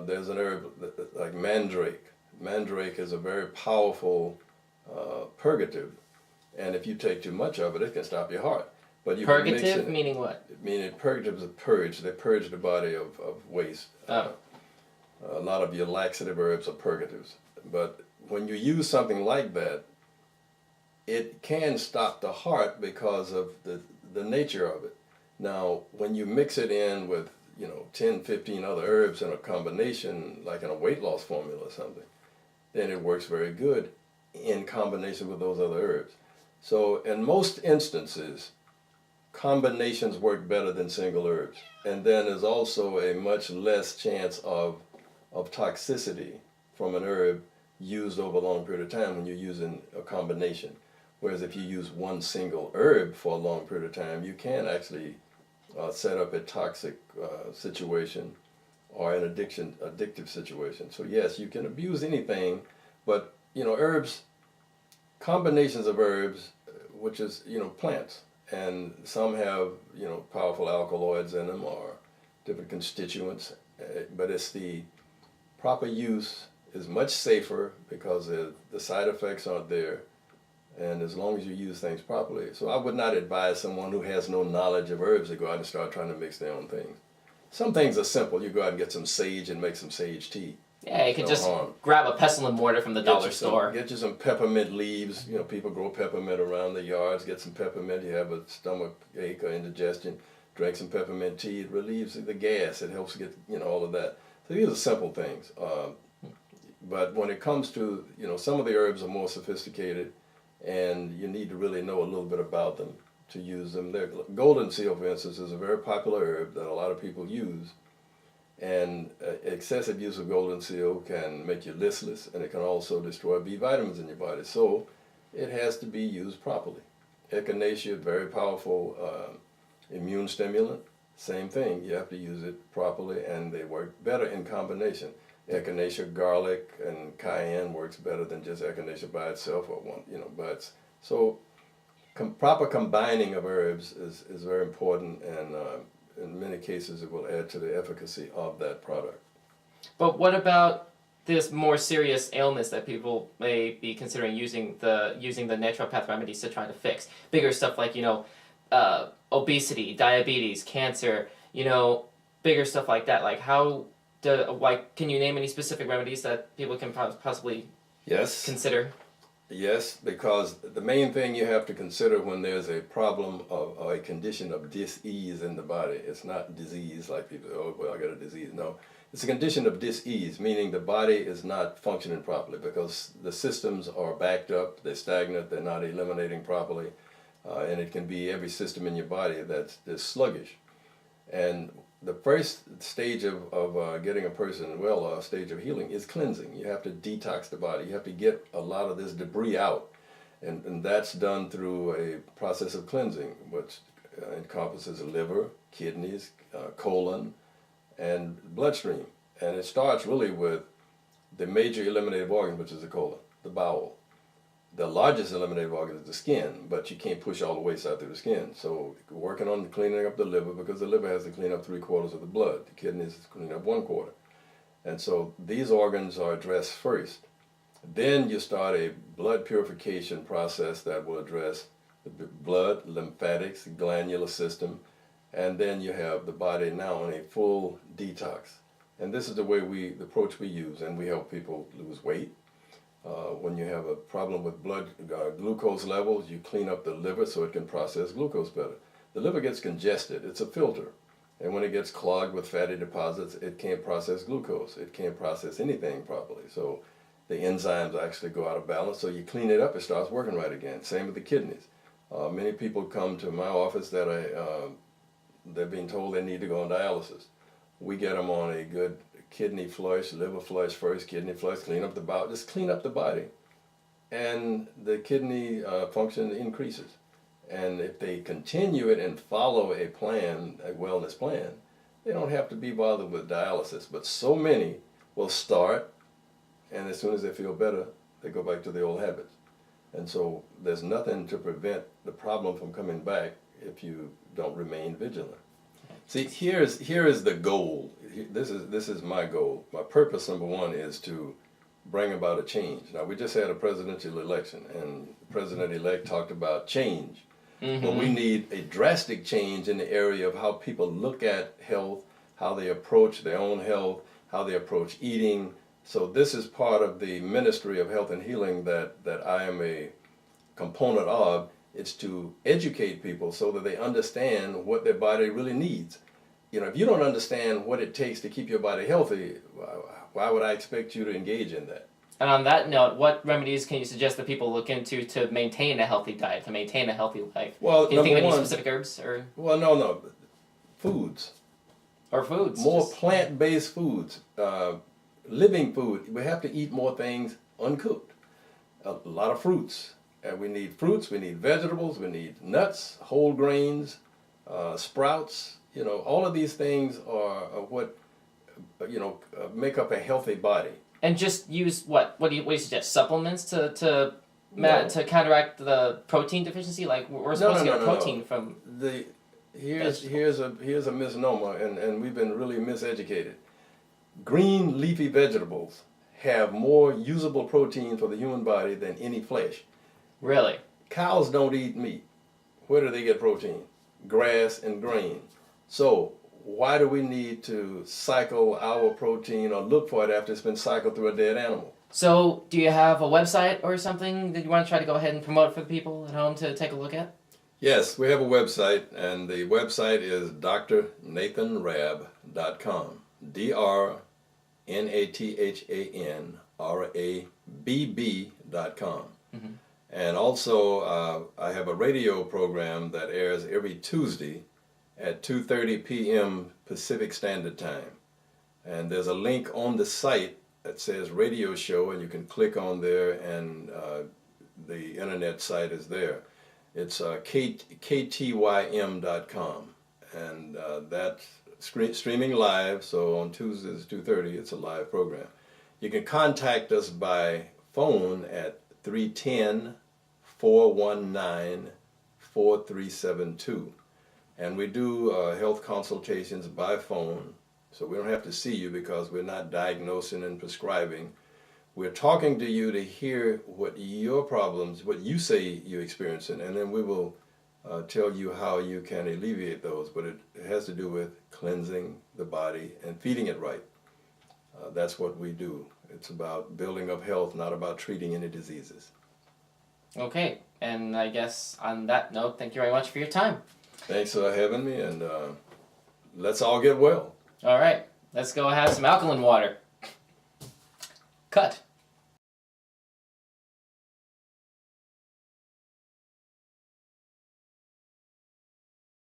There's an herb like mandrake. Mandrake is a very powerful purgative, and if you take too much of it, it can stop your heart. But you can mix Purgative it. meaning what? Meaning purgative is a purge. They purge the body of waste. Oh. A lot of your laxative herbs are purgatives. But when you use something like that, it can stop the heart because of the nature of it. Now, when you mix it in with 10, 15 other herbs in a combination, like in a weight loss formula or something, then it works very good in combination with those other herbs. So in most instances, combinations work better than single herbs. And then there's also a much less chance of toxicity from an herb used over a long period of time when you're using a combination. Whereas if you use one single herb for a long period of time, you can actually set up a toxic situation or an addictive situation. So yes, you can abuse anything, but herbs, combinations of herbs, which is plants, and some have powerful alkaloids in them or different constituents, but it's the proper use is much safer because the side effects aren't there, and as long as you use things properly. So I would not advise someone who has no knowledge of herbs to go out and start trying to mix their own things. Some things are simple. You go out and get some sage and make some sage tea. Yeah, you can just grab a pestle and mortar from the dollar store. Get you some peppermint leaves. People grow peppermint around the yards. Get some peppermint. You have a stomach ache or indigestion, drink some peppermint tea. It relieves the gas. It helps get all of that. So these are simple things. But when it comes to some of the herbs are more sophisticated, and you need to really know a little bit about them to use them. Golden seal, for instance, is a very popular herb that a lot of people use. And excessive use of golden seal can make you listless, and it can also destroy B vitamins in your body. So it has to be used properly. Echinacea, very powerful immune stimulant. Same thing, you have to use it properly, and they work better in combination. Echinacea, garlic, and cayenne works better than just echinacea by itself or one, but so proper combining of herbs is very important, and in many cases it will add to the efficacy of that product. But what about this more serious ailments that people may be considering using the naturopath remedies to try to fix? Bigger stuff like obesity, diabetes, cancer, bigger stuff like that. Like can you name any specific remedies that people can possibly consider? Yes, because the main thing you have to consider when there's a problem or a condition of dis-ease in the body, it's not disease like people say, oh, well, I got a disease. No, it's a condition of dis-ease, meaning the body is not functioning properly because the systems are backed up, they're stagnant, they're not eliminating properly, and it can be every system in your body that's sluggish. And the first stage of getting a person well, a stage of healing, is cleansing. You have to detox the body. You have to get a lot of this debris out. And that's done through a process of cleansing, which encompasses the liver, kidneys, colon, and bloodstream. And it starts really with the major eliminative organ, which is the colon, the bowel. The largest eliminative organ is the skin, but you can't push all the waste out through the skin. So working on cleaning up the liver, because the liver has to clean up 3/4 of the blood. The kidneys clean up 1/4. And so these organs are addressed first. Then you start a blood purification process that will address the blood, lymphatics, glandular system, and then you have the body now on a full detox. And this is the approach we use, and we help people lose weight. When you have a problem with blood glucose levels, you clean up the liver so it can process glucose better. The liver gets congested. It's a filter. And when it gets clogged with fatty deposits, it can't process glucose. It can't process anything properly. So the enzymes actually go out of balance. So you clean it up, it starts working right again. Same with the kidneys. Many people come to my office that they're being told they need to go on dialysis. We get them on a good kidney flush, liver flush first, kidney flush, clean up the bowel, just clean up the body, and the kidney function increases. And if they continue it and follow a plan, a wellness plan, they don't have to be bothered with dialysis. But so many will start, and as soon as they feel better, they go back to their old habits. And so there's nothing to prevent the problem from coming back if you don't remain vigilant. See, here is the goal. This is my goal. My purpose, number one, is to bring about a change. Now, we just had a presidential election, and the president-elect talked about change. Mm-hmm. But we need a drastic change in the area of how people look at health, how they approach their own health, how they approach eating. So this is part of the Ministry of Health and Healing that I am a component of. It's to educate people so that they understand what their body really needs. You know, if you don't understand what it takes to keep your body healthy, why would I expect you to engage in that? And on that note, what remedies can you suggest that people look into to maintain a healthy diet, to maintain a healthy life? Well, can you think of any number one, specific herbs or? Well, no, foods. Or foods. More plant-based foods, living food. We have to eat more things uncooked. A lot of fruits. And we need fruits, we need vegetables, we need nuts, whole grains, sprouts. You know, all of these things are what, make up a healthy body. And just use what? What do you suggest? Supplements to No. to counteract the protein deficiency? Like we're supposed to get protein from. Here's a misnomer, and we've been really miseducated. Green leafy vegetables have more usable protein for the human body than any flesh. Really? Cows don't eat meat. Where do they get protein? Grass and grain. So why do we need to cycle our protein or look for it after it's been cycled through a dead animal? So do you have a website or something that you want to try to go ahead and promote for the people at home to take a look at? Yes, we have a website, and the website is drnathanrabb.com. DRNATHANRABB.com. Mm-hmm. And also, I have a radio program that airs every Tuesday at 2:30 p.m. Pacific Standard Time. And there's a link on the site that says radio show, and you can click on there, and the internet site is there. It's ktym.com, and that's streaming live, so on Tuesdays 2:30 it's a live program. You can contact us by phone at 310-419-4372. And we do health consultations by phone, so we don't have to see you because we're not diagnosing and prescribing. We're talking to you to hear what your problems, what you say you're experiencing, and then we will tell you how you can alleviate those. But it has to do with cleansing the body and feeding it right. That's what we do. It's about building up health, not about treating any diseases. Okay, and I guess on that note, thank you very much for your time. Thanks for having me, and let's all get well. All right, let's go have some alkaline water. Cut.